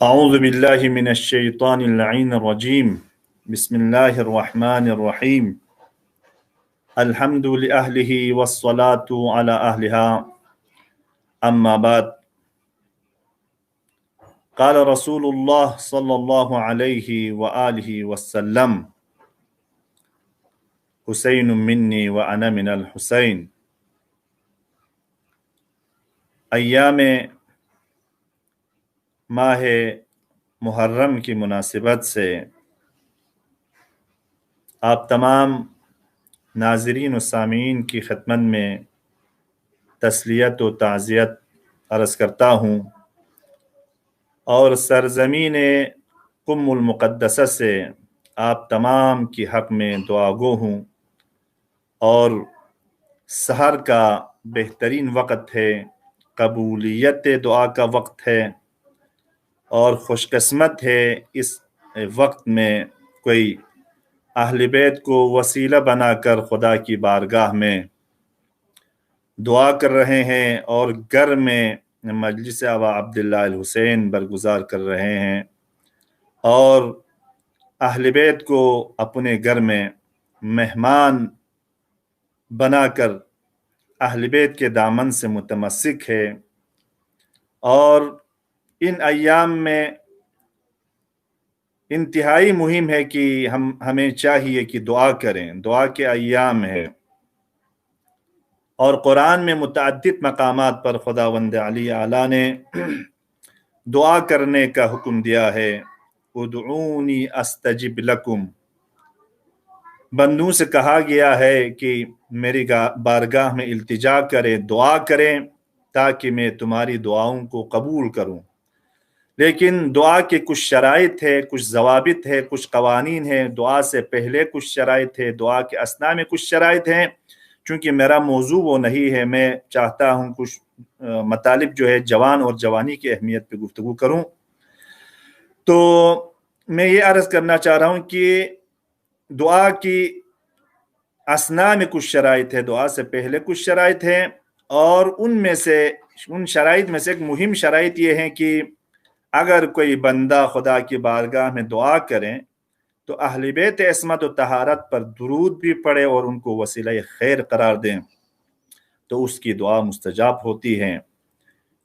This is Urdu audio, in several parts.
أعوذ بالله من الشيطان اللعين الرجيم بسم الله الرحمن الرحيم الحمد لأهله والصلاة على أهلها أما بعد قال رسول الله صلى الله عليه وآله وسلم حسين مني وأنا من الحسين ایام ماہ محرم کی مناسبت سے آپ تمام ناظرین و سامعین کی خدمت میں تسلیت و تعزیت عرض کرتا ہوں اور سرزمین قم المقدسہ سے آپ تمام کی حق میں دعا گو ہوں اور سحر کا بہترین وقت ہے، قبولیت دعا کا وقت ہے اور خوش قسمت ہے اس وقت میں کوئی اہل بیت کو وسیلہ بنا کر خدا کی بارگاہ میں دعا کر رہے ہیں اور گھر میں مجلس ابا عبداللہ الحسین برگزار کر رہے ہیں اور اہل بیت کو اپنے گھر میں مہمان بنا کر اہل بیت کے دامن سے متمسک ہے۔ اور ان ایام میں انتہائی مہم ہے کہ ہمیں چاہیے کہ دعا کریں، دعا کے ایام ہے اور قرآن میں متعدد مقامات پر خداوند علی اعلیٰ نے دعا کرنے کا حکم دیا ہے۔ ادعونی استجب لکم، بندوں سے کہا گیا ہے کہ میری بارگاہ میں التجا کریں، دعا کریں تاکہ میں تمہاری دعاؤں کو قبول کروں۔ لیکن دعا کے کچھ شرائط ہے، کچھ ضوابط ہے، کچھ قوانین ہیں، دعا سے پہلے کچھ شرائط ہے، دعا کے اثناء میں کچھ شرائط ہیں۔ چونکہ میرا موضوع وہ نہیں ہے، میں چاہتا ہوں کچھ مطالب جو ہے جوان اور جوانی کی اہمیت پہ گفتگو کروں۔ تو میں یہ عرض کرنا چاہ رہا ہوں کہ دعا کی اثناء میں کچھ شرائط ہے، دعا سے پہلے کچھ شرائط ہیں، اور ان شرائط میں سے ایک مہم شرائط یہ ہے کہ اگر کوئی بندہ خدا کی بارگاہ میں دعا کریں تو اہل بیت عصمت و طہارت پر درود بھی پڑھے اور ان کو وسیلہ خیر قرار دیں تو اس کی دعا مستجاب ہوتی ہے۔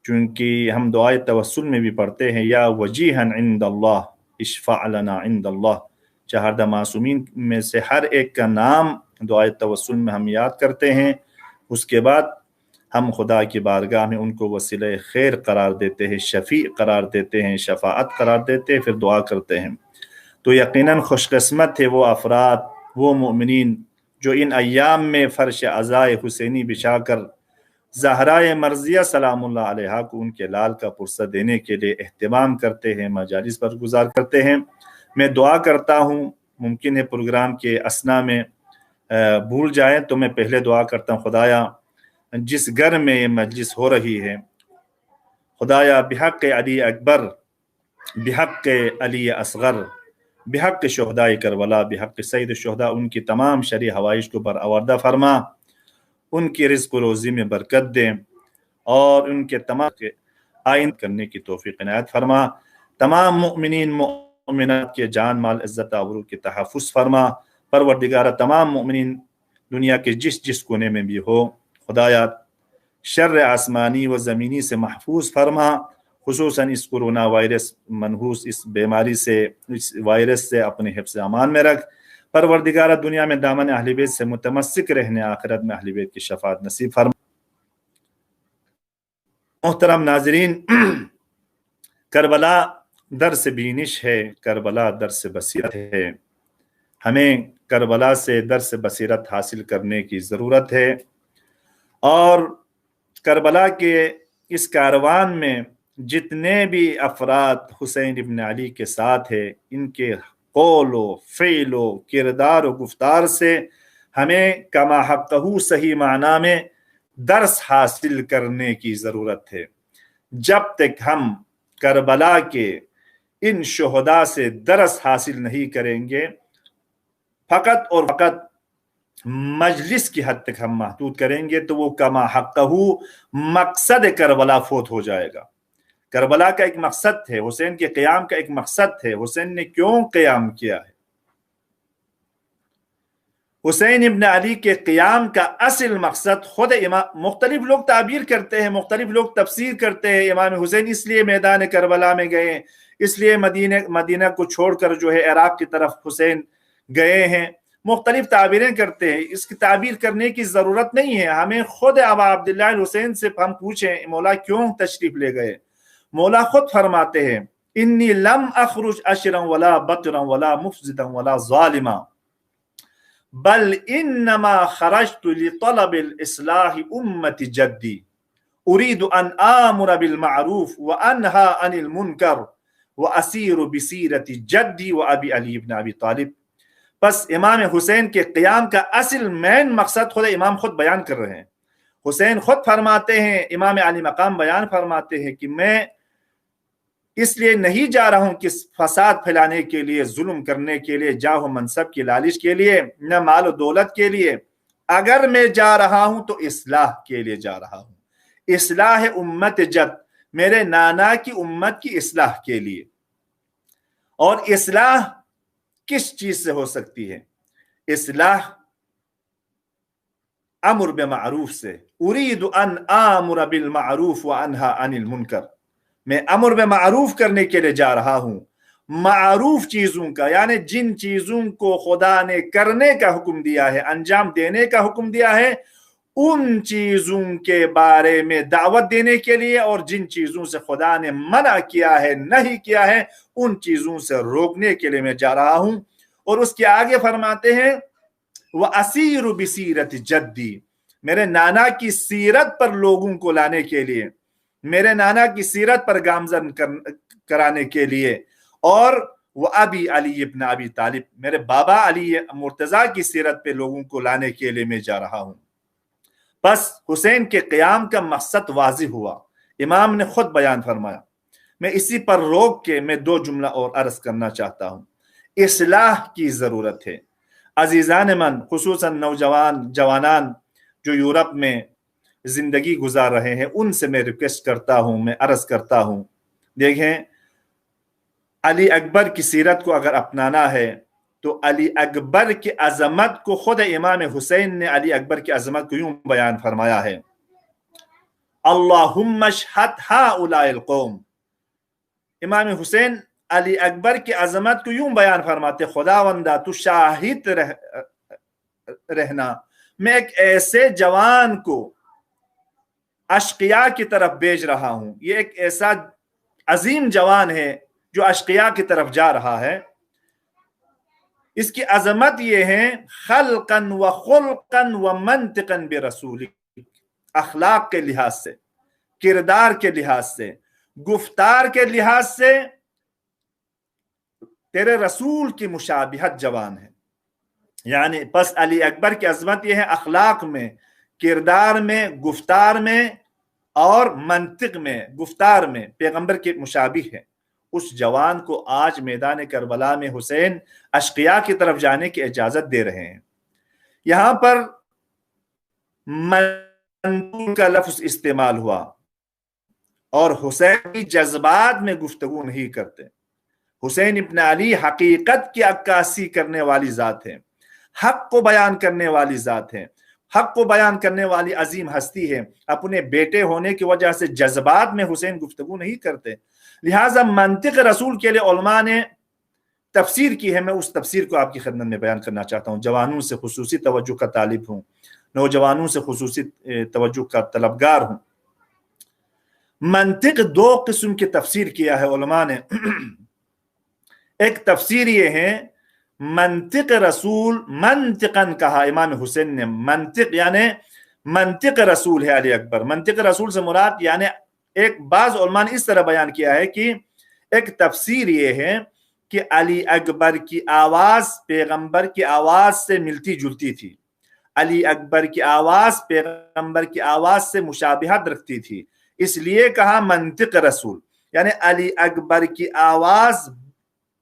چونکہ ہم دعائے توسل میں بھی پڑھتے ہیں یا وجیہن عند اللہ اشفع لنا عند اللہ، چہاردہ معصومین میں سے ہر ایک کا نام دعائے توسل میں ہم یاد کرتے ہیں، اس کے بعد ہم خدا کی بارگاہ میں ان کو وسیلہ خیر قرار دیتے ہیں، شفیع قرار دیتے ہیں، شفاعت قرار دیتے ہیں، پھر دعا کرتے ہیں۔ تو یقیناً خوش قسمت ہے وہ افراد، وہ مومنین جو ان ایام میں فرش عزائے حسینی بچھا کر زہرائے مرضیہ سلام اللہ علیہا کو ان کے لال کا پرسہ دینے کے لیے اہتمام کرتے ہیں، مجالس پر گزار کرتے ہیں۔ میں دعا کرتا ہوں، ممکن ہے پروگرام کے اثناء میں بھول جائیں تو میں پہلے دعا کرتا ہوں، خدایا جس گھر میں یہ مجلس ہو رہی ہے، خدایا بحق علی اکبر، بحق علی اصغر، بحق شہداء کربلا، بحق سید الشہداء، ان کی تمام شرعی حوائج کو برآوردہ فرما، ان کی رزق و روزی میں برکت دیں اور ان کے تمام آئین کرنے کی توفیق عنایت فرما، تمام مؤمنین مؤمنات کے جان مال عزت آبرو کی تحفظ فرما۔ پروردگارہ تمام مؤمنین دنیا کے جس کونے میں بھی ہو، خدایا شر آسمانی و زمینی سے محفوظ فرما، خصوصاً اس کورونا وائرس منحوس اس بیماری سے، اس وائرس سے اپنے حفظ امان میں رکھ۔ پروردگارہ دنیا میں دامن اہل بیت سے متمسک رہنے، آخرت میں اہل بیت کی شفاعت نصیب فرما۔ محترم ناظرین، کربلا درس بینش ہے، کربلا درس بصیرت ہے، ہمیں کربلا سے درس بصیرت حاصل کرنے کی ضرورت ہے۔ اور کربلا کے اس کاروان میں جتنے بھی افراد حسین ابن علی کے ساتھ ہیں، ان کے قول و فعل و کردار و گفتار سے ہمیں کما حقہ صحیح معنی میں درس حاصل کرنے کی ضرورت ہے۔ جب تک ہم کربلا کے ان شہداء سے درس حاصل نہیں کریں گے، فقط اور فقط مجلس کی حد تک ہم محدود کریں گے تو وہ کما حقہ مقصد کربلا فوت ہو جائے گا۔ کربلا کا ایک مقصد ہے، حسین کے قیام کا ایک مقصد ہے، حسین نے کیوں قیام کیا ہے؟ حسین ابن علی کے قیام کا اصل مقصد خود امام، مختلف لوگ تعبیر کرتے ہیں، مختلف لوگ تفسیر کرتے ہیں، امام حسین اس لیے میدان کربلا میں گئے، اس لیے مدینہ کو چھوڑ کر جو ہے عراق کی طرف حسین گئے ہیں، مختلف تعبیریں کرتے ہیں۔ اس کی تعبیر کرنے کی ضرورت نہیں ہے، ہمیں خود ابا عبداللہ الحسین سے ہم پوچھیں مولا کیوں تشریف لے گئے؟ مولا خود فرماتے ہیں انی لم اخرج اشرا ولا بطرا ولا مفسدا ولا ظالما بل انما خرجت لطلب الاصلاح امت جدی اريد ان آمر بالمعروف وانهى عن المنکر واسیر بسیرت جدی وابی علی بن ابی طالب۔ بس امام حسین کے قیام کا اصل مین مقصد خود امام خود بیان کر رہے ہیں۔ حسین خود فرماتے ہیں، امام علی مقام بیان فرماتے ہیں کہ میں اس لیے نہیں جا رہا ہوں کہ فساد پھیلانے کے لیے، ظلم کرنے کے لیے، جاہ و منصب کی لالچ کے لیے، نہ مال و دولت کے لیے۔ اگر میں جا رہا ہوں تو اصلاح کے لیے جا رہا ہوں، اصلاح امت جد، میرے نانا کی امت کی اصلاح کے لیے۔ اور اصلاح کس چیز سے ہو سکتی ہے؟ اصلاح امر بمعروف سے، اريد ان آمر بالمعروف وانہى عن المنکر، میں امر بمعروف کرنے کے لیے جا رہا ہوں، معروف چیزوں کا، یعنی جن چیزوں کو خدا نے کرنے کا حکم دیا ہے، انجام دینے کا حکم دیا ہے، ان چیزوں کے بارے میں دعوت دینے کے لیے، اور جن چیزوں سے خدا نے منع کیا ہے، نہیں کیا ہے، ان چیزوں سے روکنے کے لیے میں جا رہا ہوں۔ اور اس کے آگے فرماتے ہیں وَأَسِيرُ بِسِيرَةِ جَدِّي، میرے نانا کی سیرت پر لوگوں کو لانے کے لیے، میرے نانا کی سیرت پر گامزن کرانے کے لیے، اور وَأَبِي علی ابن ابی طالب، میرے بابا علی مرتضیٰ کی سیرت پہ لوگوں کو لانے کے لیے میں جا رہا ہوں۔ بس حسین کے قیام کا مقصد واضح ہوا، امام نے خود بیان فرمایا۔ میں اسی پر روک کے میں دو جملہ اور عرض کرنا چاہتا ہوں۔ اصلاح کی ضرورت ہے عزیزان من، خصوصاً جوانان جو یورپ میں زندگی گزار رہے ہیں، ان سے میں ریکویسٹ کرتا ہوں، میں عرض کرتا ہوں، دیکھیں علی اکبر کی سیرت کو اگر اپنانا ہے تو علی اکبر کی عظمت کو خود امام حسین نے علی اکبر کی عظمت کو یوں بیان فرمایا ہے اللہم اشہد ہؤلاء القوم۔ امام حسین علی اکبر کی عظمت کو یوں بیان فرماتے، خداوندہ تو شاہد رہنا، میں ایک ایسے جوان کو اشقیاء کی طرف بھیج رہا ہوں، یہ ایک ایسا عظیم جوان ہے جو اشقیاء کی طرف جا رہا ہے۔ اس کی عظمت یہ ہے خلقاً و خلقاً و منطقاً برسولک، اخلاق کے لحاظ سے، کردار کے لحاظ سے، گفتار کے لحاظ سے تیرے رسول کی مشابہت جوان ہے۔ یعنی بس علی اکبر کی عظمت یہ ہے اخلاق میں، کردار میں، گفتار میں اور منطق میں، گفتار میں پیغمبر کے مشابہ ہے۔ اس جوان کو آج میدان کربلا میں حسین اشقیاء کی طرف جانے کی اجازت دے رہے ہیں۔ یہاں پر منظور کا لفظ استعمال ہوا، اور حسین کی جذبات میں گفتگو نہیں کرتے۔ حسین ابن علی حقیقت کی عکاسی کرنے والی ذات ہے، حق کو بیان کرنے والی ذات ہے، حق کو بیان کرنے والی عظیم ہستی ہے۔ اپنے بیٹے ہونے کی وجہ سے جذبات میں حسین گفتگو نہیں کرتے، لہٰذا منطق رسول کے لیے علماء نے تفسیر کی ہے، میں اس تفسیر کو آپ کی خدمت میں بیان کرنا چاہتا ہوں۔ جوانوں سے خصوصی توجہ کا طالب ہوں، نوجوانوں سے خصوصی توجہ کا طلبگار ہوں۔ منطق دو قسم کی تفسیر کیا ہے علماء نے۔ ایک تفسیر یہ ہے منطق رسول، منطقاً کہا امام حسین نے، منطق یعنی منطق رسول ہے علی اکبر۔ منطق رسول سے مراد یعنی ایک بعض علماء نے اس طرح بیان کیا ہے کہ ایک تفسیر یہ ہے کہ علی اکبر کی آواز پیغمبر کی آواز سے ملتی جلتی تھی، علی اکبر کی آواز پیغمبر کی آواز سے مشابہت رکھتی تھی، اس لیے کہا منطق رسول، یعنی علی اکبر کی آواز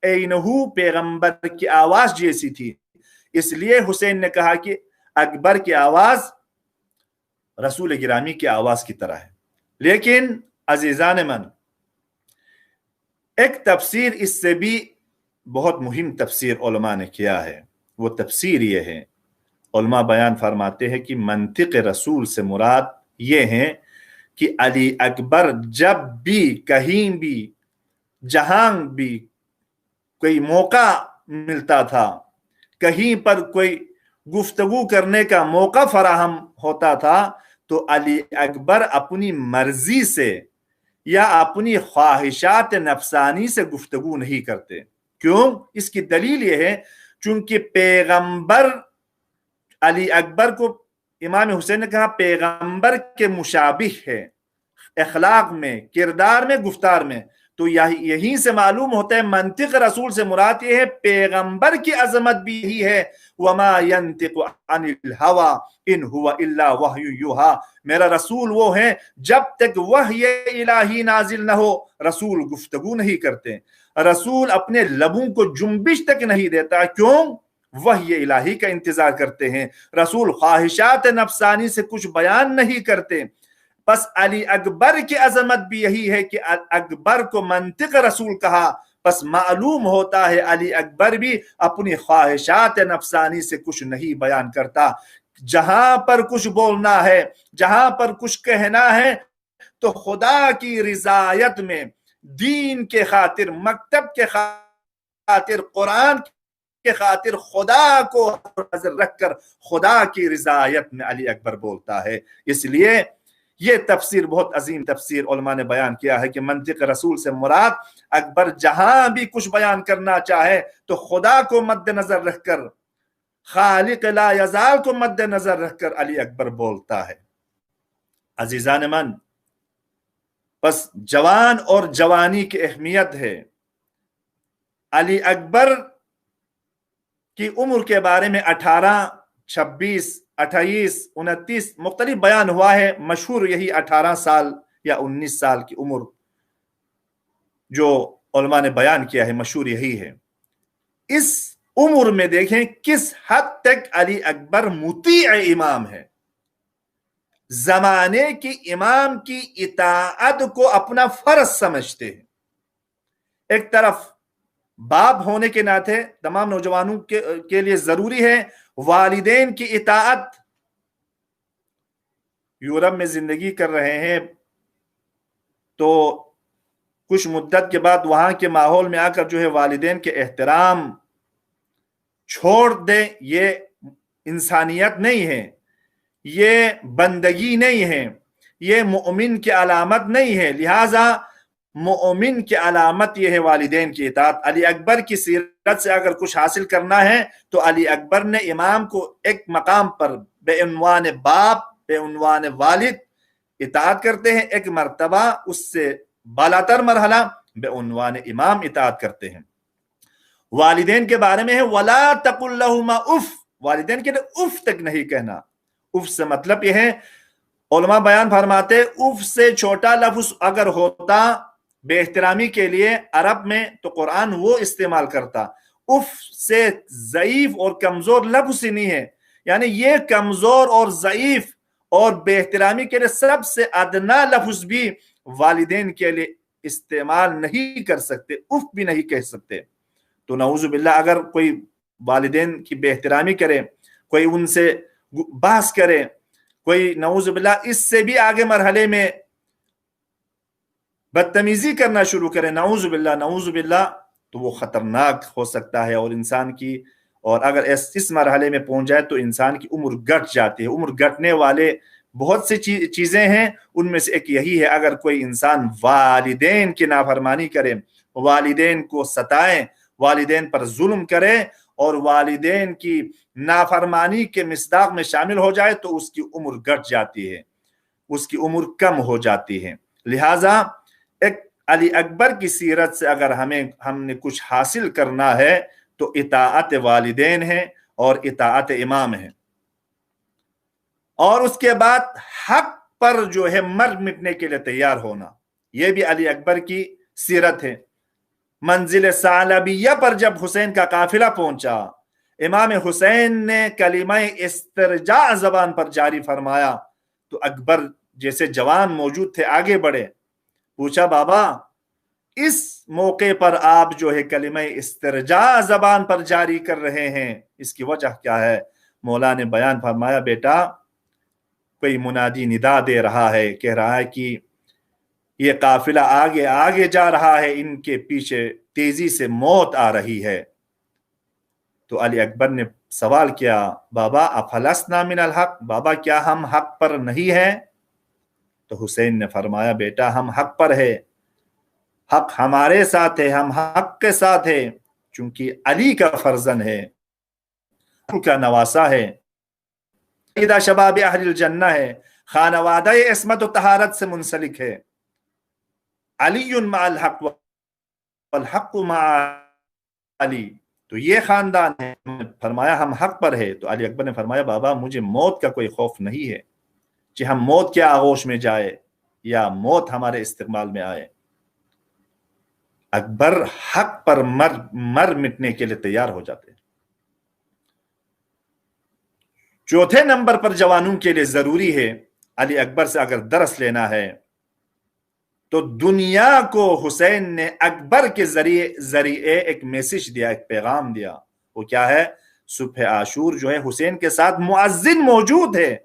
اینہو پیغمبر کی آواز جیسی تھی، اس لیے حسین نے کہا کہ اکبر کی آواز رسول گرامی کی آواز کی طرح ہے۔ لیکن عزیزان من، ایک تفسیر اس سے بھی بہت مہم تفسیر علماء نے کیا ہے، وہ تفسیر یہ ہے، علماء بیان فرماتے ہیں کہ منطق رسول سے مراد یہ ہے کہ علی اکبر جب بھی کہیں بھی جہاں بھی کوئی موقع ملتا تھا، کہیں پر کوئی گفتگو کرنے کا موقع فراہم ہوتا تھا، تو علی اکبر اپنی مرضی سے یا اپنی خواہشات نفسانی سے گفتگو نہیں کرتے۔ کیوں؟ اس کی دلیل یہ ہے چونکہ پیغمبر علی اکبر کو امام حسین نے کہا پیغمبر کے مشابہ ہے، اخلاق میں، کردار میں، گفتار میں، تو یہیں سے معلوم ہوتا ہے منطق رسول سے مراد یہ ہے پیغمبر کی عظمت بھی یہی ہے، وما ينطق عن الهوى ان هو الا وحی یوحی، میرا رسول وہ ہے جب تک وحی الہی نازل نہ ہو رسول گفتگو نہیں کرتے، رسول اپنے لبوں کو جنبش تک نہیں دیتا۔ کیوں؟ وحی الہی کا انتظار کرتے ہیں، رسول خواہشات نفسانی سے کچھ بیان نہیں کرتے۔ بس علی اکبر کی عظمت بھی یہی ہے کہ اکبر کو منطق رسول کہا، بس معلوم ہوتا ہے علی اکبر بھی اپنی خواہشات نفسانی سے کچھ نہیں بیان کرتا۔ جہاں پر کچھ بولنا ہے، جہاں پر کچھ کہنا ہے تو خدا کی رضایت میں، دین کے خاطر، مکتب کے خاطر، قرآن کے خاطر، خدا کو نظر رکھ کر خدا کی رضایت میں علی اکبر بولتا ہے۔ اس لیے یہ تفسیر بہت عظیم تفسیر علماء نے بیان کیا ہے کہ منطق رسول سے مراد اکبر جہاں بھی کچھ بیان کرنا چاہے تو خدا کو مد نظر رکھ کر، خالق لا یزال کو مد نظر رکھ کر علی اکبر بولتا ہے۔ عزیزان من، بس جوان اور جوانی کی اہمیت ہے۔ علی اکبر کی عمر کے بارے میں 18، 26، 28، 29 مختلف بیان ہوا ہے، مشہور یہی 18 سال یا 19 سال کی عمر جو علماء نے بیان کیا ہے، مشہور یہی ہے۔ اس عمر میں دیکھیں کس حد تک علی اکبر مطیع امام ہے، زمانے کی امام کی اطاعت کو اپنا فرض سمجھتے ہیں۔ ایک طرف باپ ہونے کے ناطے تمام نوجوانوں کے لیے ضروری ہے والدین کی اطاعت۔ یورپ میں زندگی کر رہے ہیں تو کچھ مدت کے بعد وہاں کے ماحول میں آ کر جو ہے والدین کے احترام چھوڑ دیں، یہ انسانیت نہیں ہے، یہ بندگی نہیں ہے، یہ مومن کی علامت نہیں ہے۔ لہٰذا مومن کی علامت یہ ہے والدین کی اطاعت۔ علی اکبر کی سیرت سے اگر کچھ حاصل کرنا ہے تو علی اکبر نے امام کو ایک مقام پر بے عنوان باپ، بے عنوان والد اطاعت کرتے ہیں، ایک مرتبہ اس سے بالاتر مرحلہ بے عنوان امام اطاعت کرتے ہیں۔ والدین کے بارے میں ہے وَلَا تَقُلْ لَهُمَا اف، والدین کے لیے اف تک نہیں کہنا۔ اف سے مطلب یہ ہے، علماء بیان فرماتے اف سے چھوٹا لفظ اگر ہوتا بے احترامی کے لیے عرب میں تو قرآن وہ استعمال کرتا۔ اف سے ضعیف اور کمزور لفظ ہی نہیں ہے، یعنی یہ کمزور اور ضعیف اور بے احترامی کے لیے سب سے ادنا لفظ بھی والدین کے لیے استعمال نہیں کر سکتے، اف بھی نہیں کہہ سکتے۔ تو نعوذ باللہ اگر کوئی والدین کی بے احترامی کرے، کوئی ان سے بحث کرے، کوئی نعوذ باللہ اس سے بھی آگے مرحلے میں بدتمیزی کرنا شروع کرے، نعوذ باللہ نعوذ باللہ، تو وہ خطرناک ہو سکتا ہے اور انسان کی، اور اگر اس مرحلے میں پہنچ جائے تو انسان کی عمر گٹ جاتی ہے۔ عمر گٹنے والے بہت سی چیزیں ہیں، ان میں سے ایک یہی ہے اگر کوئی انسان والدین کی نافرمانی کرے، والدین کو ستائیں، والدین پر ظلم کرے اور والدین کی نافرمانی کے مصداق میں شامل ہو جائے تو اس کی عمر گٹ جاتی ہے، اس کی عمر کم ہو جاتی ہے۔ لہٰذا ایک علی اکبر کی سیرت سے اگر ہم نے کچھ حاصل کرنا ہے تو اطاعت والدین ہے اور اطاعت امام ہے، اور اس کے بعد حق پر جو ہے مر مٹنے کے لیے تیار ہونا، یہ بھی علی اکبر کی سیرت ہے۔ منزل ثعلبیہ پر جب حسین کا قافلہ پہنچا، امام حسین نے کلمہ استرجاع زبان پر جاری فرمایا تو اکبر جیسے جوان موجود تھے آگے بڑھے، پوچھا بابا اس موقع پر آپ جو ہے کلمہ استرجاع زبان پر جاری کر رہے ہیں، اس کی وجہ کیا ہے؟ مولا نے بیان فرمایا بیٹا کوئی منادی ندا دے رہا ہے، کہہ رہا ہے کہ یہ قافلہ آگے آگے جا رہا ہے، ان کے پیچھے تیزی سے موت آ رہی ہے۔ تو علی اکبر نے سوال کیا بابا افلسنا من الحق، بابا کیا ہم حق پر نہیں ہیں؟ تو حسین نے فرمایا بیٹا ہم حق پر ہے، حق ہمارے ساتھ ہے، ہم حق کے ساتھ ہے، چونکہ علی کا فرزند ہے، ان کا نواسا ہے، سیدہ شباب اہل الجنہ ہے، خانوادہ عصمت و طہارت سے منسلک ہے، علی مع الحق والحق مع علی، تو یہ خاندان ہے۔ فرمایا ہم حق پر ہے، تو علی اکبر نے فرمایا بابا مجھے موت کا کوئی خوف نہیں ہے کہ ہم موت کے آغوش میں جائے یا موت ہمارے استقبال میں آئے۔ اکبر حق پر مر مٹنے کے لیے تیار ہو جاتے ہیں۔ چوتھے نمبر پر جوانوں کے لیے ضروری ہے، علی اکبر سے اگر درس لینا ہے تو دنیا کو حسین نے اکبر کے ذریعے ایک میسج دیا، ایک پیغام دیا۔ وہ کیا ہے؟ صبح عاشور جو ہے حسین کے ساتھ مؤذن موجود ہے،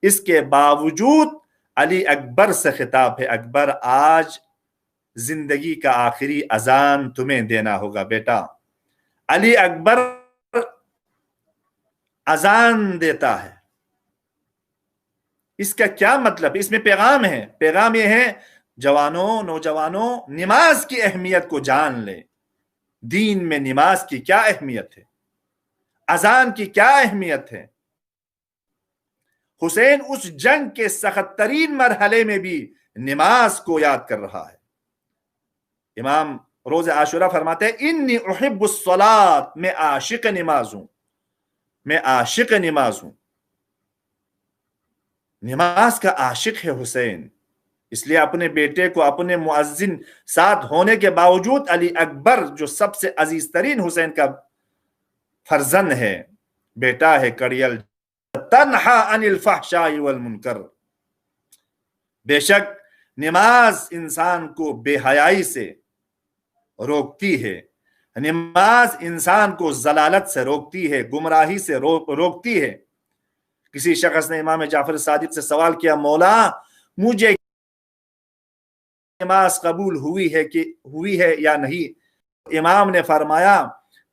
اس کے باوجود علی اکبر سے خطاب ہے، اکبر آج زندگی کا آخری اذان تمہیں دینا ہوگا بیٹا۔ علی اکبر اذان دیتا ہے، اس کا کیا مطلب؟ اس میں پیغام ہے، پیغام یہ ہے جوانوں نوجوانوں نماز کی اہمیت کو جان لیں، دین میں نماز کی کیا اہمیت ہے، اذان کی کیا اہمیت ہے۔ حسین اس جنگ کے سخت ترین مرحلے میں بھی نماز کو یاد کر رہا ہے۔ امام روز عاشورہ فرماتے ہیں انی احب الصلاۃ، میں عاشق نماز ہوں، میں عاشق نماز ہوں۔ نماز کا عاشق ہے حسین، اس لیے اپنے بیٹے کو اپنے مؤذن ساتھ ہونے کے باوجود علی اکبر جو سب سے عزیز ترین حسین کا فرزند ہے، بیٹا ہے، کڑیل تنہا عن الفحشاء والمنکر، بے شک نماز انسان کو بے حیائی سے روکتی ہے، نماز انسان کو ضلالت سے روکتی ہے، گمراہی سے روکتی ہے۔ کسی شخص نے امام جعفر صادق سے سوال کیا مولا مجھے نماز قبول ہوئی ہے یا نہیں؟ امام نے فرمایا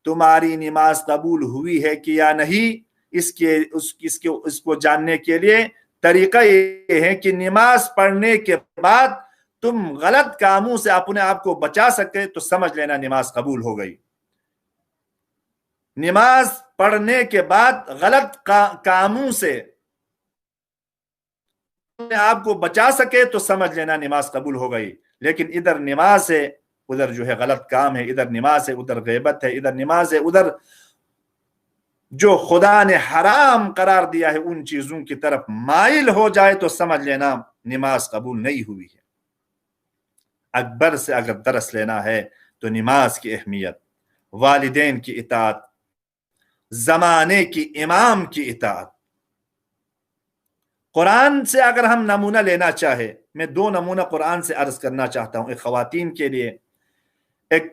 تمہاری نماز قبول ہوئی ہے کہ یا نہیں، اس کو جاننے کے لیے طریقہ یہ ہے کہ نماز پڑھنے کے بعد تم غلط کاموں سے اپنے آپ کو بچا سکے تو سمجھ لینا نماز قبول ہو گئی۔ نماز پڑھنے کے بعد غلط کاموں سے اپنے آپ کو بچا سکے تو سمجھ لینا نماز قبول ہو گئی۔ لیکن ادھر نماز ہے ادھر جو ہے غلط کام ہے، ادھر نماز ہے ادھر غیبت ہے، ادھر نماز ہے ادھر جو خدا نے حرام قرار دیا ہے ان چیزوں کی طرف مائل ہو جائے تو سمجھ لینا نماز قبول نہیں ہوئی ہے۔ اکبر سے اگر درس لینا ہے تو نماز کی اہمیت، والدین کی اطاعت، زمانے کی امام کی اطاعت۔ قرآن سے اگر ہم نمونہ لینا چاہے، میں دو نمونہ قرآن سے عرض کرنا چاہتا ہوں، ایک خواتین کے لیے، ایک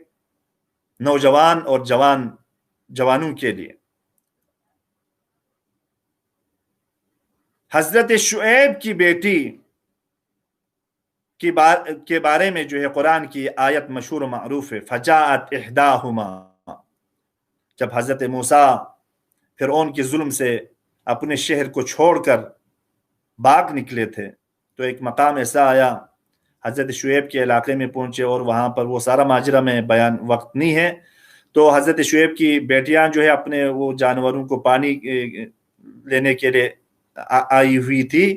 نوجوان اور جوانوں کے لیے۔ حضرت شعیب کی بیٹی کے بارے میں جو ہے قرآن کی آیت مشہور و معروف ہے، فجاءت احداہما، جب حضرت موسیٰ فرعون کے ظلم سے اپنے شہر کو چھوڑ کر باغ نکلے تھے تو ایک مقام ایسا آیا، حضرت شعیب کے علاقے میں پہنچے اور وہاں پر وہ سارا ماجرہ میں بیان وقت نہیں ہے، تو حضرت شعیب کی بیٹیاں جو ہے اپنے وہ جانوروں کو پانی لینے کے لیے آئی ہوئی تھی،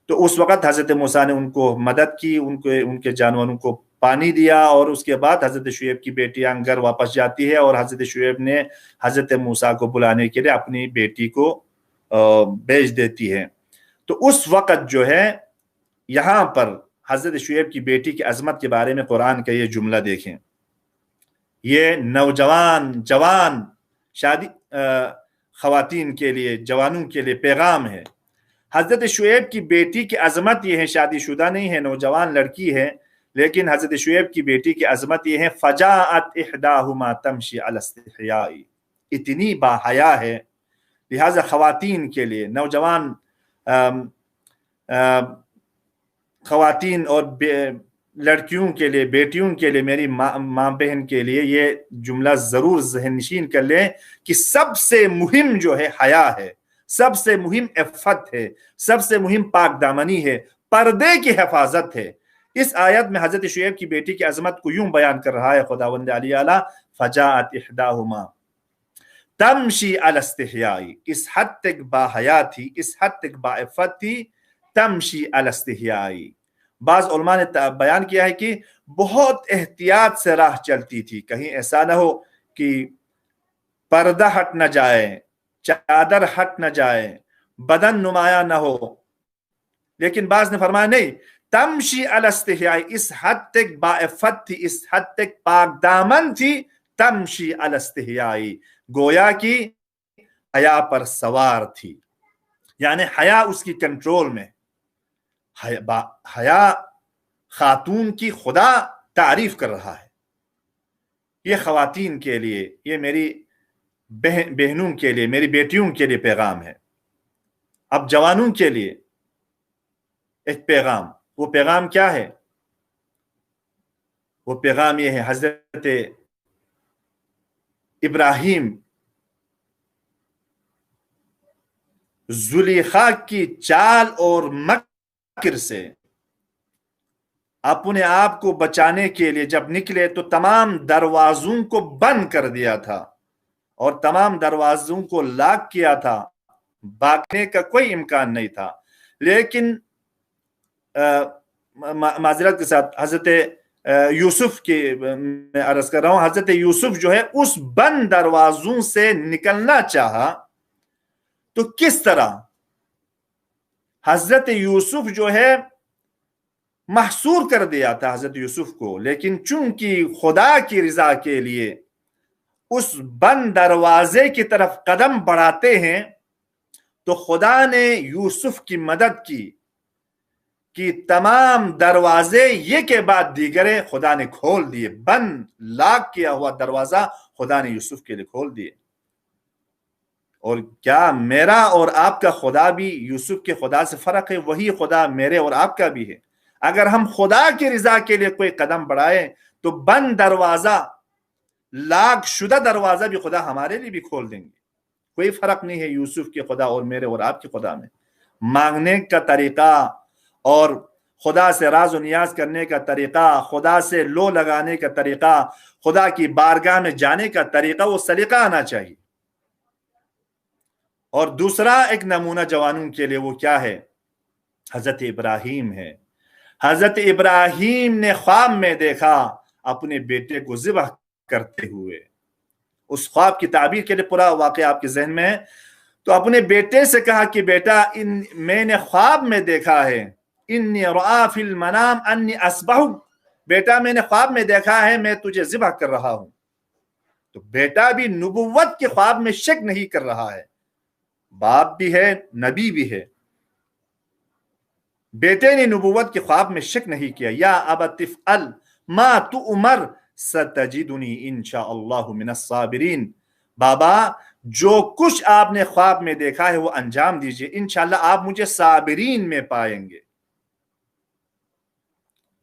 تو اس وقت حضرت موسیٰ نے ان کو مدد کی، ان کے جانوروں کو پانی دیا، اور اس کے بعد حضرت شعیب کی بیٹیاں گھر واپس جاتی ہے اور حضرت شعیب نے حضرت موسیٰ کو بلانے کے لیے اپنی بیٹی کو بھیج دیتی ہے۔ تو اس وقت جو ہے یہاں پر حضرت شعیب کی بیٹی کی عظمت کے بارے میں قرآن کا یہ جملہ دیکھیں، یہ نوجوان جوان شادی خواتین کے لیے، جوانوں کے لیے پیغام ہے۔ حضرت شعیب کی بیٹی کی عظمت یہ ہے، شادی شدہ نہیں ہے، نوجوان لڑکی ہے، لیکن حضرت شعیب کی بیٹی کی عظمت یہ ہے فجاءت احداہما تمشی علی الاستحیاء، اتنی باحیا ہے، لہٰذا خواتین کے لیے، نوجوان خواتین اور لڑکیوں کے لیے، بیٹیوں کے لیے، میری ماں بہن کے لیے یہ جملہ ضرور ذہن نشین کر لیں کہ سب سے مہم جو ہے حیا ہے، سب سے مہم عفت ہے، سب سے مہم پاک دامنی ہے، پردے کی حفاظت ہے۔ اس آیت میں حضرت شعیب کی بیٹی کی عظمت کو یوں بیان کر رہا ہے خداوند علی اعلیٰ، فجاءت احداہما تمشی علی الاستحیاء، اس حد تک باحیا تھی، اس حد تک باعفت تھی، تمشی علی الاستحیاء۔ بعض علماء نے بیان کیا ہے کہ بہت احتیاط سے راہ چلتی تھی، کہیں ایسا نہ ہو کہ پردہ ہٹ نہ جائے، چادر ہٹ نہ جائے، بدن نمایاں نہ ہو۔ لیکن بعض نے فرمایا نہیں، تمشی علی الاستحیاء، اس حد تک باعفت تھی، اس حد تک پاک دامن تھی، تمشی علی الاستحیاء، گویا کی حیا پر سوار تھی، یعنی حیا اس کی کنٹرول میں۔ حیا خاتون کی خدا تعریف کر رہا ہے۔ یہ خواتین کے لیے، یہ میری بہنوں کے لیے، میری بیٹیوں کے لیے پیغام ہے۔ اب جوانوں کے لیے ایک پیغام، وہ پیغام کیا ہے؟ وہ پیغام یہ ہے، حضرت ابراہیم زلیخا کی چال اور مکر سے اپنے آپ کو بچانے کے لیے جب نکلے تو تمام دروازوں کو بند کر دیا تھا اور تمام دروازوں کو لاک کیا تھا، بھاگنے کا کوئی امکان نہیں تھا۔ لیکن معذرت کے ساتھ حضرت یوسف کی میں عرض کر رہا ہوں، حضرت یوسف جو ہے اس بند دروازوں سے نکلنا چاہا تو کس طرح؟ حضرت یوسف جو ہے محصور کر دیا تھا حضرت یوسف کو، لیکن چونکہ خدا کی رضا کے لیے اس بند دروازے کی طرف قدم بڑھاتے ہیں تو خدا نے یوسف کی مدد کی کہ تمام دروازے یہ کے بعد دیگرے خدا نے کھول دیے، بند لاک کیا ہوا دروازہ خدا نے یوسف کے لیے کھول دیے۔ اور کیا میرا اور آپ کا خدا بھی یوسف کے خدا سے فرق ہے؟ وہی خدا میرے اور آپ کا بھی ہے۔ اگر ہم خدا کی رضا کے لیے کوئی قدم بڑھائیں تو بند دروازہ، لاک شدہ دروازہ بھی خدا ہمارے لیے بھی کھول دیں گے۔ کوئی فرق نہیں ہے یوسف کے خدا اور میرے اور آپ کے خدا میں۔ مانگنے کا طریقہ اور خدا سے راز و نیاز کرنے کا طریقہ، خدا سے لو لگانے کا طریقہ، خدا کی بارگاہ میں جانے کا طریقہ، وہ سلیقہ آنا چاہیے۔ اور دوسرا ایک نمونہ جوانوں کے لیے وہ کیا ہے؟ حضرت ابراہیم ہے۔ حضرت ابراہیم نے خواب میں دیکھا اپنے بیٹے کو ذبح کرتے ہوئے۔ اس خواب کی تعبیر کے لیے پورا واقعہ آپ کے ذہن میں ہے، تو اپنے بیٹے سے کہا کہ بیٹا میں نے خواب میں دیکھا ہے، انی رآ فی المنام انی اذبحک، بیٹا میں نے خواب میں دیکھا ہے میں تجھے ذبح کر رہا ہوں۔ تو بیٹا بھی نبوت کے خواب میں شک نہیں کر رہا ہے، باپ بھی ہے، نبی بھی ہے، بیٹے نے نبوت کے خواب میں شک نہیں کیا۔ یا ابت افعل ما تؤمر ستجدنی انشاءاللہ من الصابرین، بابا جو کچھ آپ نے خواب میں دیکھا ہے وہ انجام دیجئے، انشاءاللہ آپ مجھے صابرین میں پائیں گے۔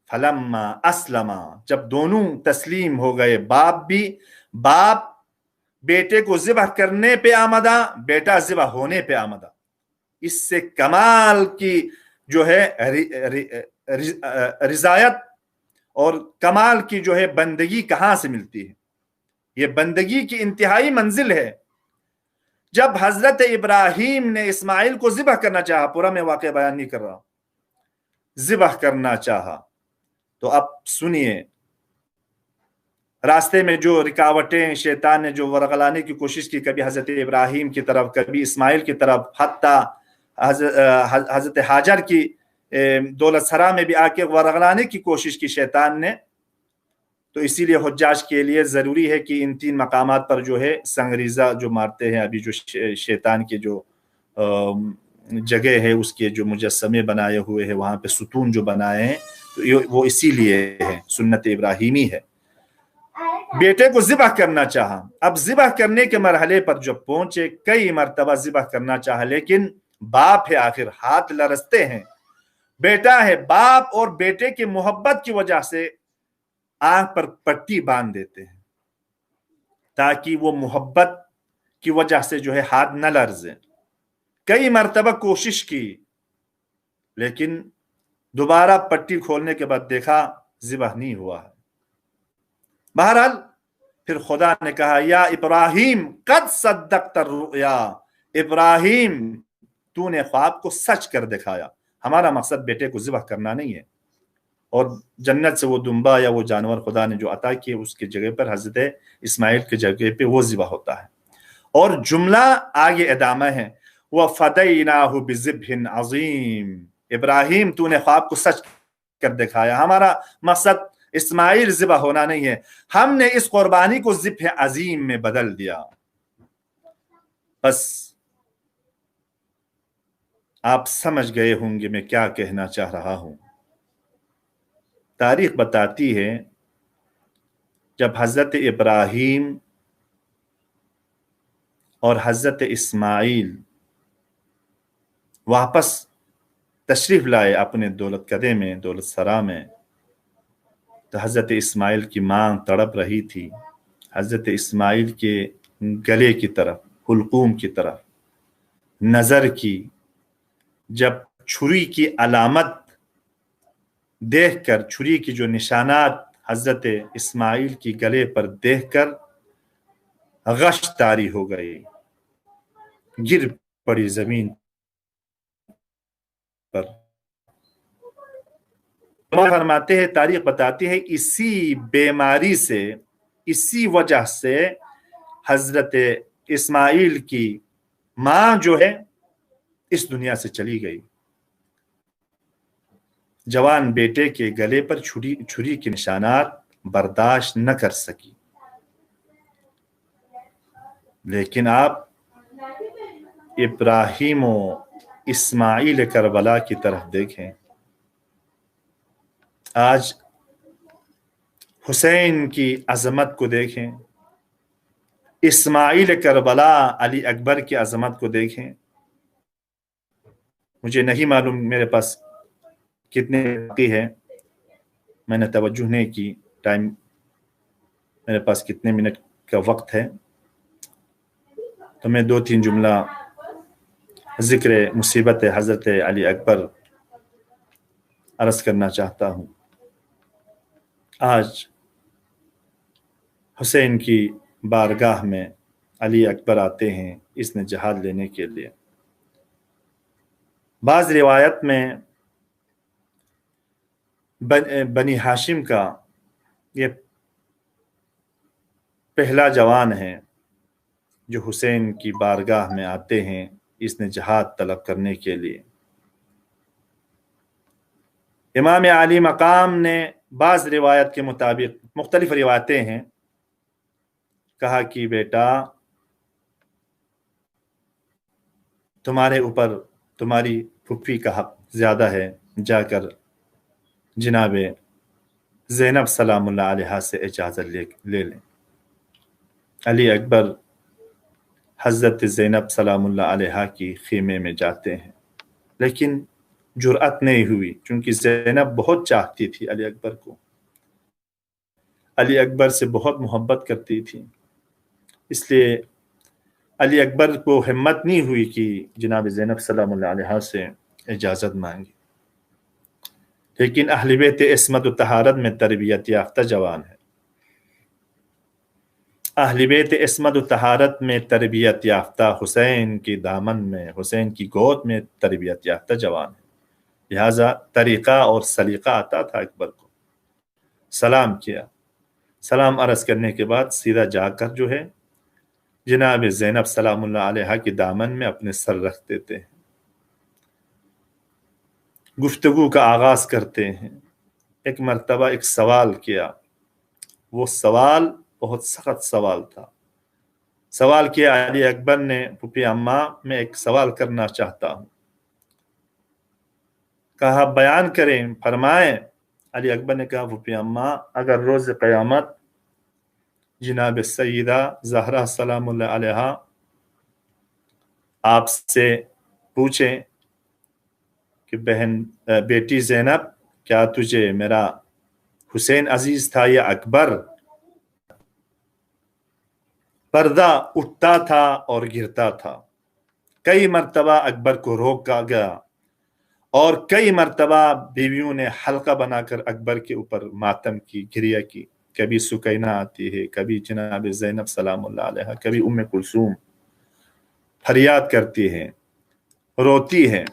فلما اسلما، جب دونوں تسلیم ہو گئے، باپ بیٹے کو ذبح کرنے پہ آمدہ، بیٹا ذبح ہونے پہ آمدہ۔ اس سے کمال کی جو ہے رضایت اور کمال کی جو ہے بندگی کہاں سے ملتی ہے؟ یہ بندگی کی انتہائی منزل ہے۔ جب حضرت ابراہیم نے اسماعیل کو ذبح کرنا چاہا، پورا میں واقعہ بیان نہیں کر رہا، ذبح کرنا چاہا، تو اب سنیے، راستے میں جو رکاوٹیں شیطان نے جو ورغلانے کی کوشش کی، کبھی حضرت ابراہیم کی طرف، کبھی اسماعیل کی طرف، حتیٰ حضرت حاجر کی دولت سرا میں بھی آ کے ورغلانے کی کوشش کی شیطان نے۔ تو اسی لیے حجاج کے لیے ضروری ہے کہ ان تین مقامات پر جو ہے سنگریزہ جو مارتے ہیں، ابھی جو شیطان کے جو جگہ ہے اس کے جو مجسمے بنائے ہوئے ہیں، وہاں پہ ستون جو بنائے ہیں، تو وہ اسی لیے ہے، سنت ابراہیمی ہے۔ بیٹے کو ذبح کرنا چاہا، اب ذبح کرنے کے مرحلے پر جب پہنچے، کئی مرتبہ ذبح کرنا چاہا، لیکن باپ ہے آخر، ہاتھ لرزتے ہیں، بیٹا ہے، باپ اور بیٹے کی محبت کی وجہ سے آنکھ پر پٹی باندھ دیتے ہیں تاکہ وہ محبت کی وجہ سے جو ہے ہاتھ نہ لرزے۔ کئی مرتبہ کوشش کی لیکن دوبارہ پٹی کھولنے کے بعد دیکھا ذبح نہیں ہوا ہے۔ بہرحال پھر خدا نے کہا یا ابراہیم قد صدقت الرؤیا، ابراہیم تو نے خواب کو سچ کر دکھایا۔ ہمارا مقصد بیٹے کو ذبح کرنا نہیں ہے، اور جنت سے وہ دمبا یا وہ جانور خدا نے جو عطا کیے اس کی جگہ پر حضرت اسماعیل کی جگہ پہ وہ ذبح ہوتا ہے۔ اور جملہ آگے ادامہ ہے وَفَدَيْنَاهُ بِذِبْحٍ عَظِيمٍ، ابراہیم تو نے خواب کو سچ کر دکھایا، ہمارا مقصد اسماعیل ذبح ہونا نہیں ہے، ہم نے اس قربانی کو ذبح عظیم میں بدل دیا۔ بس آپ سمجھ گئے ہوں گے میں کیا کہنا چاہ رہا ہوں۔ تاریخ بتاتی ہے جب حضرت ابراہیم اور حضرت اسماعیل واپس تشریف لائے اپنے دولت کدے میں، دولت سرا میں، تو حضرت اسماعیل کی مانگ تڑپ رہی تھی، حضرت اسماعیل کے گلے کی طرف، حلقوم کی طرف نظر کی۔ جب چھری کی علامت دیکھ کر، چھری کی جو نشانات حضرت اسماعیل کی گلے پر دیکھ کر غش طاری ہو گئی، گر پڑی زمین پر۔ فرماتے ہیں، تاریخ بتاتی ہے، اسی بیماری سے، اسی وجہ سے حضرت اسماعیل کی ماں جو ہے اس دنیا سے چلی گئی۔ جوان بیٹے کے گلے پر چھری کے نشانات برداشت نہ کر سکی۔ لیکن آپ ابراہیم و اسماعیل کربلا کی طرف دیکھیں، آج حسین کی عظمت کو دیکھیں، اسماعیل کربلا علی اکبر کی عظمت کو دیکھیں۔ مجھے نہیں معلوم میرے پاس کتنے باقی ہے، میں نے توجہ نہیں کی، ٹائم میرے پاس کتنے منٹ کا وقت ہے، تو میں 2-3 جملہ ذکر مصیبت حضرت علی اکبر عرض کرنا چاہتا ہوں۔ آج حسین کی بارگاہ میں علی اکبر آتے ہیں اس نے جہاد لینے کے لیے۔ بعض روایت میں بنی ہاشم کا یہ پہلا جوان ہے جو حسین کی بارگاہ میں آتے ہیں اس نے جہاد طلب کرنے کے لیے۔ امام علی مقام نے بعض روایت کے مطابق، مختلف روایتیں ہیں، کہا کہ بیٹا تمہارے اوپر تمہاری پھپھی کا حق زیادہ ہے، جا کر جناب زینب سلام اللہ علیہا سے اجازت لے لیں۔ علی اکبر حضرت زینب سلام اللہ علیہا کی خیمے میں جاتے ہیں، لیکن جرأت نہیں ہوئی، چونکہ زینب بہت چاہتی تھی علی اکبر کو، علی اکبر سے بہت محبت کرتی تھی، اس لیے علی اکبر کو ہمت نہیں ہوئی کہ جناب زینب سلام اللہ علیہا سے اجازت مانگی۔ لیکن اہل بیت عصمت و طہارت میں تربیت یافتہ جوان ہے، اہل بیت عصمت و طہارت میں تربیت یافتہ، حسین کی دامن میں، حسین کی گود میں تربیت یافتہ جوان ہے، لہذا طریقہ اور سلیقہ آتا تھا اکبر کو۔ سلام کیا، سلام عرض کرنے کے بعد سیدھا جا کر جو ہے جناب زینب سلام اللہ علیہا کی دامن میں اپنے سر رکھ دیتے ہیں، گفتگو کا آغاز کرتے ہیں۔ ایک مرتبہ ایک سوال کیا، وہ سوال بہت سخت سوال تھا۔ سوال کیا علی اکبر نے، پھوپھی اماں میں ایک سوال کرنا چاہتا ہوں۔ کہا بیان کریں، فرمائیں علی اکبر نے کہا پھوپھی اماں اگر روز قیامت جناب سیدہ زہرا سلام اللہ علیہا آپ سے پوچھیں کہ بہن بیٹی زینب کیا تجھے میرا حسین عزیز تھا یا اکبر، پردہ اٹھتا تھا اور گرتا تھا. کئی مرتبہ اکبر کو روکا گیا اور کئی مرتبہ بیویوں نے حلقہ بنا کر اکبر کے اوپر ماتم کی گریہ کی. کبھی سکینہ آتی ہے، کبھی جناب زینب سلام اللہ علیہ، کبھی ام کلثوم فریاد کرتی ہے، روتی ہے.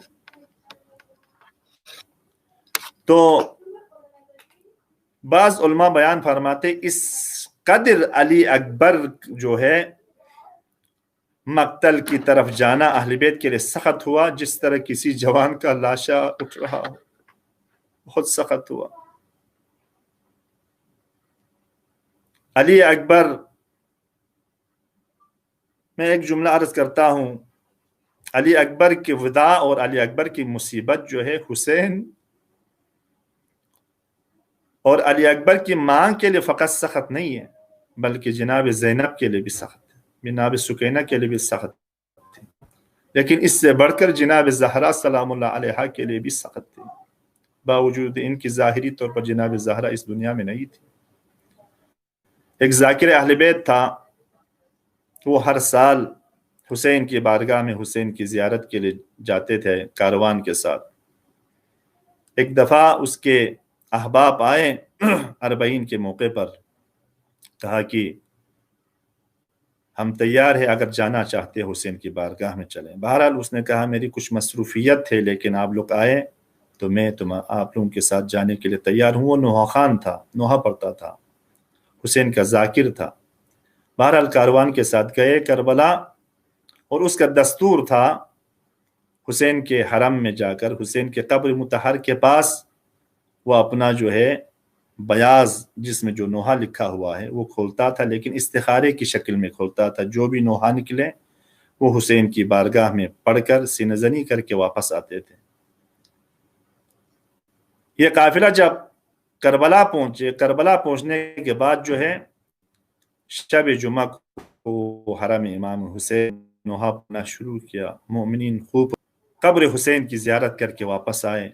تو بعض علماء بیان فرماتے اس قدر علی اکبر جو ہے مقتل کی طرف جانا اہل بیت کے لیے سخت ہوا جس طرح کسی جوان کا لاشا اٹھ رہا ہو، بہت سخت ہوا. علی اکبر میں ایک جملہ عرض کرتا ہوں، علی اکبر کی وداع اور علی اکبر کی مصیبت جو ہے حسین اور علی اکبر کی ماں کے لیے فقط سخت نہیں ہے بلکہ جناب زینب کے لیے بھی سخت ہے، جناب سکینہ کے لیے بھی سخت تھی، لیکن اس سے بڑھ کر جناب زہرا سلام اللہ علیہا کے لیے بھی سخت تھی، باوجود ان کی ظاہری طور پر جناب زہرا اس دنیا میں نہیں تھی. ایک ذاکر اہل بیت تھا، وہ ہر سال حسین کی بارگاہ میں حسین کی زیارت کے لیے جاتے تھے کاروان کے ساتھ. ایک دفعہ اس کے احباب آئے اربعین کے موقع پر، کہا کہ ہم تیار ہیں، اگر جانا چاہتے حسین کی بارگاہ میں چلیں. بہرحال اس نے کہا میری کچھ مصروفیت تھے لیکن آپ لوگ آئے تو میں آپ لوگوں کے ساتھ جانے کے لیے تیار ہوں. وہ نوحہ خان تھا، نوحہ پڑھتا تھا، حسین کا ذاکر تھا. بہرحال کاروان کے ساتھ گئے کربلا، اور اس کا دستور تھا حسین کے حرم میں جا کر حسین کے قبر مطہر کے پاس وہ اپنا جو ہے بیاض جس میں جو نوحہ لکھا ہوا ہے وہ کھولتا تھا، لیکن استخارے کی شکل میں کھولتا تھا. جو بھی نوحہ نکلے وہ حسین کی بارگاہ میں پڑھ کر سینہ زنی کر کے واپس آتے تھے. یہ قافلہ جب کربلا پہنچے، کربلا پہنچنے کے بعد جو ہے شب جمعہ کو حرم امام حسین نوحہ پڑھنا شروع کیا. مومنین خوب قبر حسین کی زیارت کر کے واپس آئے.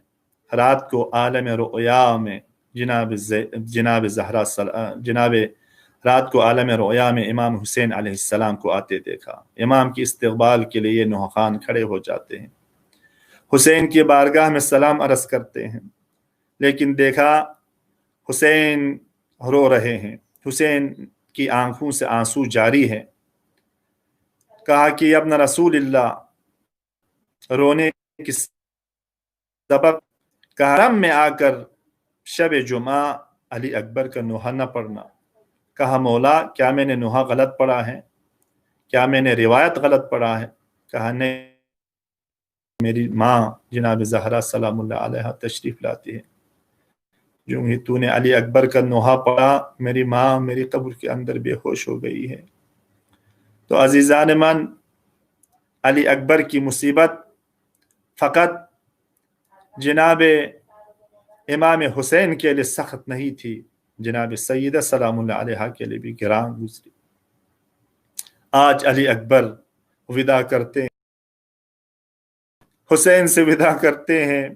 رات کو عالم رؤیا میں جناب زہرا رات کو عالم رؤیا میں امام حسین علیہ السلام کو آتے دیکھا. امام کی استقبال کے لیے نوحہ خان کھڑے ہو جاتے ہیں، حسین کی بارگاہ میں سلام عرض کرتے ہیں، لیکن دیکھا حسین رو رہے ہیں، حسین کی آنکھوں سے آنسو جاری ہے. کہا کہ ابن رسول اللہ، رونے کی سبب کہ حرم میں آ کر شب جمعہ علی اکبر کا نوحہ نہ پڑھنا. کہا مولا کیا میں نے نوحہ غلط پڑھا ہے، کیا میں نے روایت غلط پڑھا ہے؟ کہا نہیں، میری ماں جناب زہرا سلام اللہ علیہ تشریف لاتی ہے، جو ہی تو نے علی اکبر کا نوحہ پڑھا میری ماں میری قبر کے اندر بے ہوش ہو گئی ہے. تو عزیزان من، علی اکبر کی مصیبت فقط جناب امام حسین کے لیے سخت نہیں تھی، جناب سیدہ سلام اللہ علیہ کے لیے بھی گران گزری. آج علی اکبر ودا کرتے ہیں، حسین سے ودا کرتے ہیں،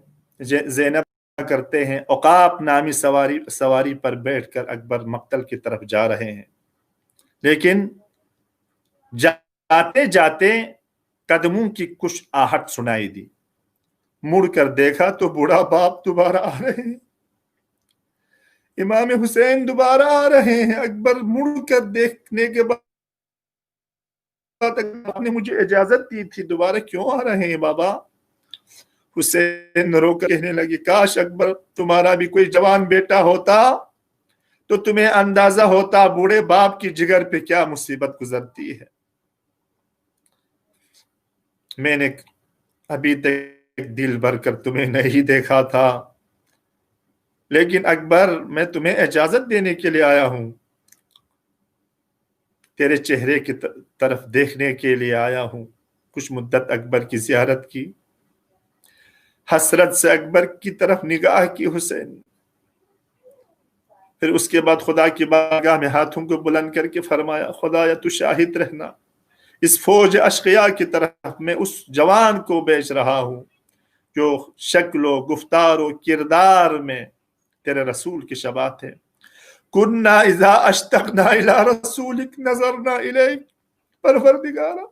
زینب کرتے ہیں، عقاب نامی سواری پر بیٹھ کر اکبر مقتل کی طرف جا رہے ہیں. لیکن جاتے جاتے قدموں کی کچھ آہٹ سنائی دی. مڑ کر دیکھا تو بوڑھا باپ دوبارہ آ رہے ہیں، امام حسین دوبارہ آ رہے ہیں. اکبر مڑ کر دیکھنے کے بعد آپ نے مجھے اجازت دی تھی، دوبارہ کیوں آ رہے ہیں بابا؟ حسین رو کر کہنے لگی کاش اکبر تمہارا بھی کوئی جوان بیٹا ہوتا تو تمہیں اندازہ ہوتا بوڑھے باپ کی جگر پہ کیا مصیبت گزرتی ہے. میں نے ابھی تک دل بھر کر تمہیں نہیں دیکھا تھا، لیکن اکبر میں تمہیں اجازت دینے کے لیے آیا ہوں، تیرے چہرے کی طرف دیکھنے کے لیے آیا ہوں. کچھ مدت اکبر کی زیارت کی، حسرت سے اکبر کی طرف نگاہ کی. حسین پھر اس کے بعد خدا کی بارگاہ میں ہاتھوں کو بلند کر کے فرمایا خدایا تو شاہد رہنا، اس فوج اشقیاء کی طرف میں اس جوان کو بیچ رہا ہوں جو شکل و گفتار و کردار میں تیرے رسول کی شباہت ہے۔ کننا اذا اشتقنا الى رسولک نظرنا الیک، پروردگارا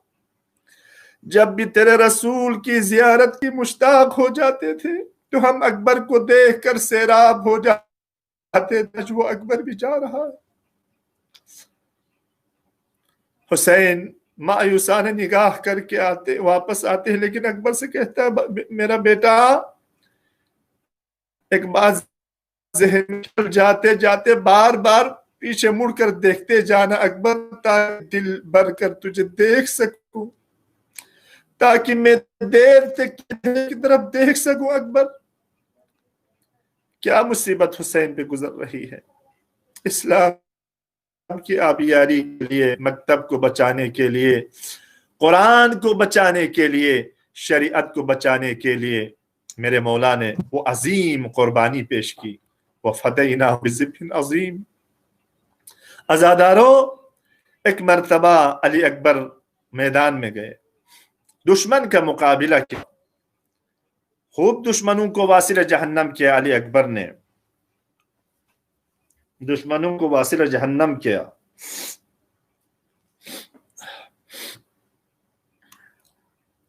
جب بھی تیرے رسول کی زیارت کی مشتاق ہو جاتے تھے تو ہم اکبر کو دیکھ کر سیراب ہو جاتے تھے، وہ اکبر بھی جا رہا ہے۔ حسین مایوسانہ نگاہ کر کے واپس آتے ہیں، لیکن اکبر سے کہتا ہے میرا بیٹا ایک بات ذہن میں جاتے جاتے بار بار پیچھے مڑ کر دیکھتے جانا اکبر، تاکہ دل بھر کر تجھے دیکھ سکوں، تاکہ میں دیر تک کی طرف دیکھ سکوں۔ اکبر کیا مصیبت حسین پہ گزر رہی ہے، اسلام کی آبیاری کے لیے، مکتب کو بچانے کے لیے، قرآن کو بچانے کے لیے، شریعت کو بچانے کے لیے میرے مولا نے وہ عظیم قربانی پیش کی۔ وَفَدَيْنَاهُ بِذِبْحٍ عَظِيمٍ۔ عزادارو، ایک مرتبہ علی اکبر میدان میں گئے، دشمن کا مقابلہ کیا، خوب دشمنوں کو واصل جہنم کیا۔ علی اکبر نے دشمنوں کو واصل جہنم کیا۔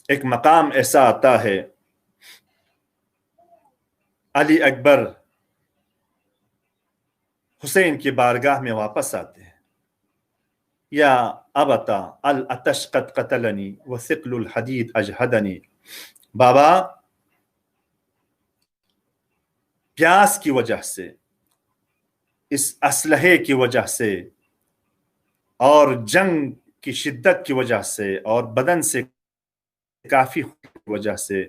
ایک مقام ایسا آتا ہے، علی اکبر حسین کی بارگاہ میں واپس آتے ہیں، یا ابتا العطش قد قتلنی وثقل الحدید اجہدنی، بابا پیاس کی وجہ سے، اس اسلحے کی وجہ سے اور جنگ کی شدت کی وجہ سے اور بدن سے کافی وجہ سے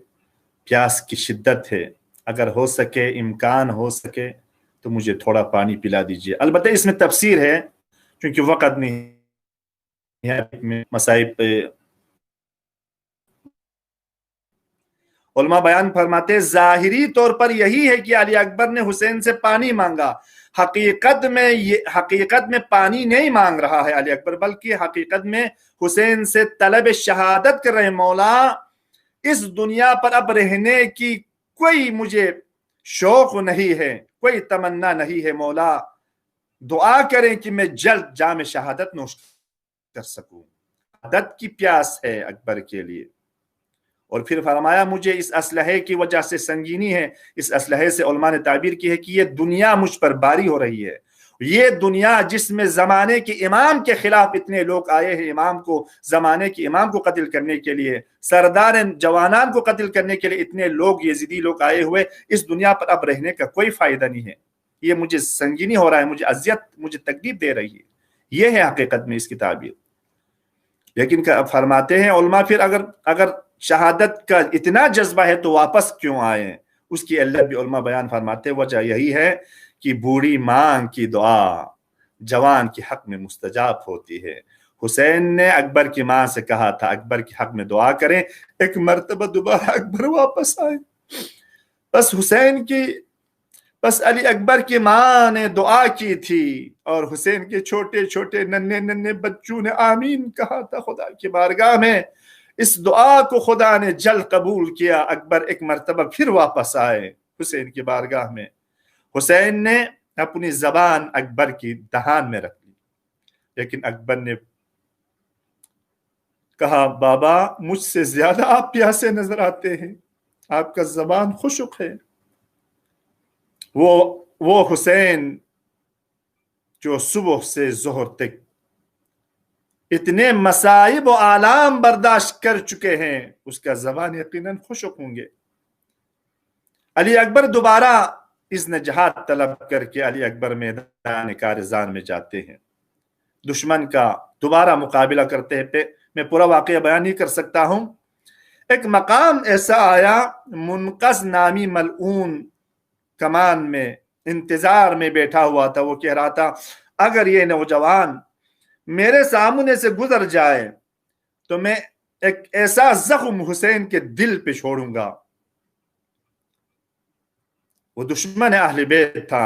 پیاس کی شدت ہے، اگر ہو سکے، امکان ہو سکے تو مجھے تھوڑا پانی پلا دیجئے۔ البتہ اس میں تفسیر ہے کیونکہ وقت نہیں ہے، مصائب علماء بیان فرماتے ہیں ظاہری طور پر یہی ہے کہ علی اکبر نے حسین سے پانی مانگا، حقیقت میں پانی نہیں مانگ رہا ہے علی اکبر، بلکہ حقیقت میں حسین سے طلب شہادت کر رہے، مولا اس دنیا پر اب رہنے کی کوئی مجھے شوق نہیں ہے، کوئی تمنا نہیں ہے، مولا دعا کریں کہ میں جلد جام شہادت نوش کر سکوں۔ شہادت کی پیاس ہے اکبر کے لیے۔ اور پھر فرمایا مجھے اس اسلحے کی وجہ سے سنگینی ہے، اس اسلحے سے علماء نے تعبیر کی ہے کہ یہ دنیا مجھ پر باری ہو رہی ہے، یہ دنیا جس میں زمانے کے امام کے خلاف اتنے لوگ آئے ہیں، زمانے کے امام کو قتل کرنے کے لیے، سردار جوانان کو قتل کرنے کے لیے اتنے لوگ یزیدی لوگ آئے ہوئے، اس دنیا پر اب رہنے کا کوئی فائدہ نہیں ہے، یہ مجھے سنگینی ہو رہا ہے، مجھے اذیت، مجھے تکلیف دے رہی ہے، یہ ہے حقیقت میں اس کی تعبیر۔ لیکن فرماتے ہیں علماء پھر اگر شہادت کا اتنا جذبہ ہے تو واپس کیوں آئے؟ اس کی علت بھی علماء بیان فرماتے ہیں، وجہ یہی ہے کہ بوڑھی ماں کی دعا جوان کے حق میں مستجاب ہوتی ہے۔ حسین نے اکبر کی ماں سے کہا تھا اکبر کے حق میں دعا کریں، ایک مرتبہ دوبارہ اکبر واپس آئے، بس علی اکبر کی ماں نے دعا کی تھی اور حسین کے چھوٹے چھوٹے ننھے بچوں نے آمین کہا تھا خدا کی بارگاہ میں، اس دعا کو خدا نے جلد قبول کیا، اکبر ایک مرتبہ پھر واپس آئے حسین کی بارگاہ میں۔ حسین نے اپنی زبان اکبر کی دہان میں رکھ لی، لیکن اکبر نے کہا بابا مجھ سے زیادہ آپ پیاسے نظر آتے ہیں، آپ کا زبان خشک ہے۔ وہ حسین جو صبح سے ظہر تک اتنے مصائب و آلام برداشت کر چکے ہیں، اس کا زبان یقیناً خشک ہوں گے۔ علی اکبر دوبارہ اذن جہاد طلب کر کے علی اکبر میدان کارزان میں جاتے ہیں، دشمن کا دوبارہ مقابلہ کرتے ہیں۔ میں پورا واقعہ بیان نہیں کر سکتا ہوں۔ ایک مقام ایسا آیا، منقذ نامی ملعون کمان میں انتظار میں بیٹھا ہوا تھا، وہ کہہ رہا تھا اگر یہ نوجوان میرے سامنے سے گزر جائے تو میں ایک ایسا زخم حسین کے دل پہ چھوڑوں گا۔ وہ دشمن اہل بیت تھا،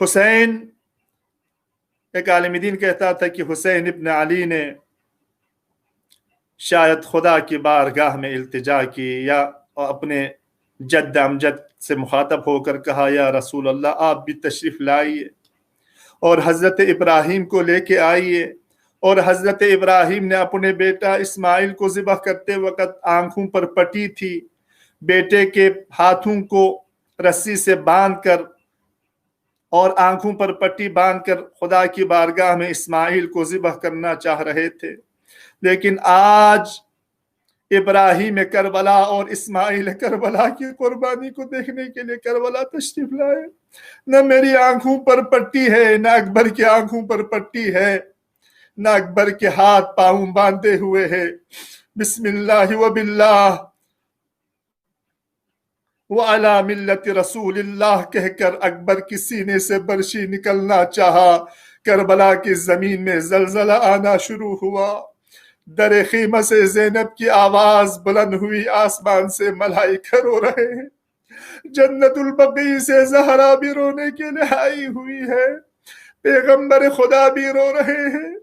حسین، ایک عالم دین کہتا تھا کہ حسین ابن علی نے شاید خدا کی بارگاہ میں التجا کی یا اپنے جد امجد سے مخاطب ہو کر کہا یا رسول اللہ آپ بھی تشریف لائیے اور حضرت ابراہیم کو لے کے آئیے. اور حضرت ابراہیم نے اپنے بیٹا اسماعیل کو ذبح کرتے وقت آنکھوں پر پٹی تھی، بیٹے کے ہاتھوں کو رسی سے باندھ کر اور آنکھوں پر پٹی باندھ کر خدا کی بارگاہ میں اسماعیل کو ذبح کرنا چاہ رہے تھے. لیکن آج ابراہیم کربلا اور اسماعیل کربلا کی قربانی کو دیکھنے کے لیے کربلا تشریف لائے. نہ میری آنکھوں پر پٹی ہے، نہ اکبر کی آنکھوں پر پٹی ہے، نہ اکبر کے ہاتھ پاؤں باندھے ہوئے ہے. بسم اللہ و باللہ وعلی ملت رسول اللہ کہہ کر اکبر کی سینے سے برشی نکلنا چاہا. کربلا کی زمین میں زلزلہ آنا شروع ہوا. در خیمہ سے زینب کی آواز بلند ہوئی، آسمان سے ملائکہ رو رہے ہیں، جنت البقیع سے زہرا بھی رونے کے لیے آئی ہوئی ہے، پیغمبر خدا بھی رو رہے ہیں.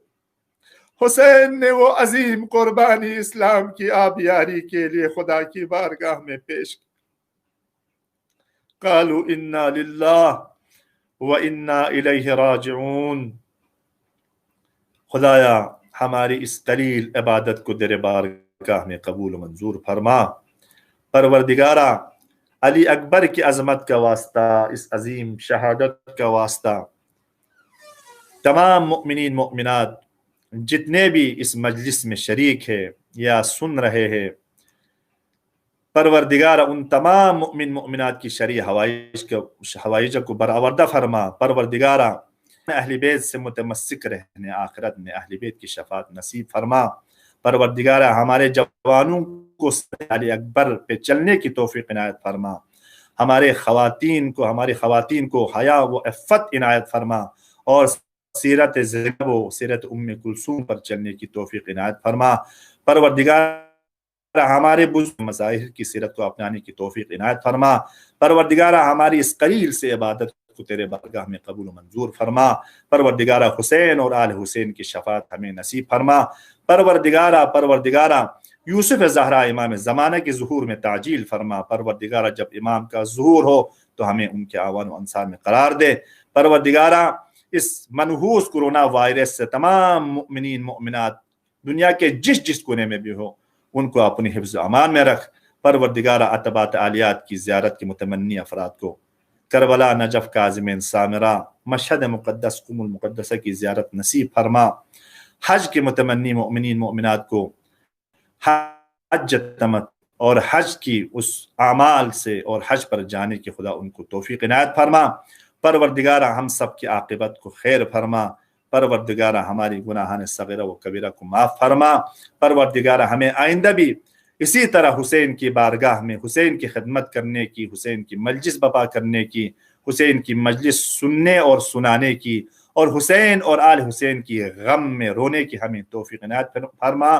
حسین نے وہ عظیم قربانی اسلام کی آبیاری کے لیے خدا کی بارگاہ میں پیش کی. قالوا انا للہ و انا الیہ راجعون. خدایا ہماری اس قلیل عبادت کو تیرے بارگاہ میں قبول و منظور فرما. پروردگارا علی اکبر کی عظمت کا واسطہ، اس عظیم شہادت کا واسطہ، تمام مؤمنین مؤمنات جتنے بھی اس مجلس میں شریک ہے یا سن رہے ہیں، پروردگار ان تمام مؤمن مؤمنات کی شرعی حوائج کو برآوردہ فرما. پروردگار اہل بیت سے متمسک رہنے، آخرت میں اہل بیت کی شفاعت نصیب فرما. پروردگار ہمارے جوانوں کو علی اکبر پہ چلنے کی توفیق عنایت فرما. ہماری خواتین کو حیا و عفت عنایت فرما اور سیرت زینب و سیرت ام کلثوم پر چلنے کی توفیق عنایت فرما. پروردگار ہمارے بزرگ مظاہر کی سیرت کو اپنانے کی توفیق عنایت فرما. پروردگار ہماری اس قلیل سے عبادت کو تیرے بارگاہ میں قبول و منظور فرما. پروردگار حسین اور آل حسین کی شفاعت ہمیں نصیب فرما. پروردگار یوسف زہرا امام زمانہ کے ظہور میں تعجیل فرما. پروردگار جب امام کا ظہور ہو تو ہمیں ان کے اعوان و انصار میں قرار دے. پروردگار اس منحوس کرونا وائرس سے تمام مؤمنین مؤمنات دنیا کے جس کونے میں بھی ہو ان کو اپنی حفظ و امان میں رکھ. پروردگار اتباط عالیات کی زیارت کے متمنی افراد کو کربلا، نجف، کاظمین، سامرہ، مشہد مقدس، قم المقدسہ کی زیارت نصیب فرما. حج کے متمنی مؤمنین مؤمنات کو حج تمت اور حج کی اس اعمال سے اور حج پر جانے کی خدا ان کو توفیق عنایت فرما. پروردگار ہم سب کی عاقبت کو خیر فرما. پروردگار ہماری گناہان صغیرہ و کبیرہ کو معاف فرما. پروردگار ہمیں آئندہ بھی اسی طرح حسین کی بارگاہ میں حسین کی خدمت کرنے کی، حسین کی مجلس بپا کرنے کی، حسین کی مجلس سننے اور سنانے کی اور حسین اور آل حسین کی غم میں رونے کی ہمیں توفیق عنایت فرما.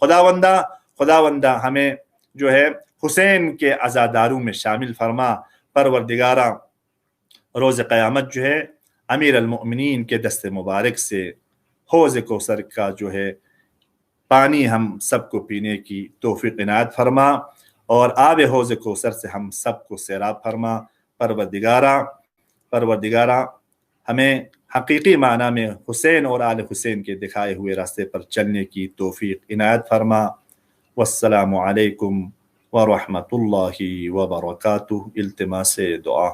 خداوندہ ہمیں جو ہے حسین کے عزاداروں میں شامل فرما. پروردگارہ روز قیامت جو ہے امیر المؤمنین کے دست مبارک سے حوض کوثر کا جو ہے پانی ہم سب کو پینے کی توفیق عنایت فرما اور آب حوض کوثر سے ہم سب کو سیراب فرما. پروردگارہ ہمیں حقیقی معنی میں حسین اور آل حسین کے دکھائے ہوئے راستے پر چلنے کی توفیق عنایت فرما. والسلام علیکم ورحمۃ اللہ وبرکاتہ. التماس دعا.